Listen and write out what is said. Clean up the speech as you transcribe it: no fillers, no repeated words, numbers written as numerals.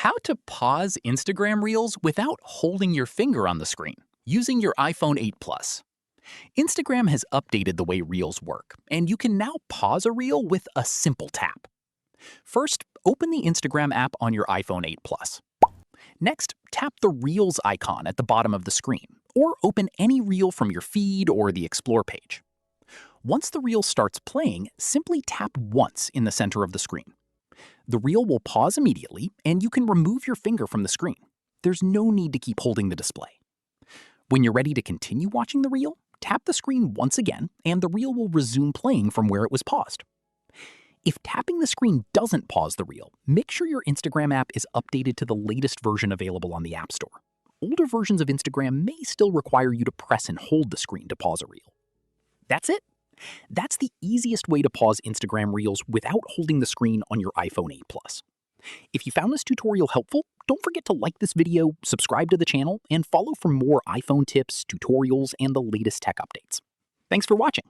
How to pause Instagram Reels without holding your finger on the screen using your iPhone 8 Plus. Instagram has updated the way Reels work, and you can now pause a reel with a simple tap. First, open the Instagram app on your iPhone 8 Plus. Next, tap the Reels icon at the bottom of the screen, or open any reel from your feed or the Explore page. Once the reel starts playing, simply tap once in the center of the screen. The reel will pause immediately, and you can remove your finger from the screen. There's no need to keep holding the display. When you're ready to continue watching the reel, tap the screen once again, and the reel will resume playing from where it was paused. If tapping the screen doesn't pause the reel, make sure your Instagram app is updated to the latest version available on the App Store. Older versions of Instagram may still require you to press and hold the screen to pause a reel. That's it. That's the easiest way to pause Instagram Reels without holding the screen on your iPhone 8 Plus. If you found this tutorial helpful, don't forget to like this video, subscribe to the channel, and follow for more iPhone tips, tutorials, and the latest tech updates. Thanks for watching.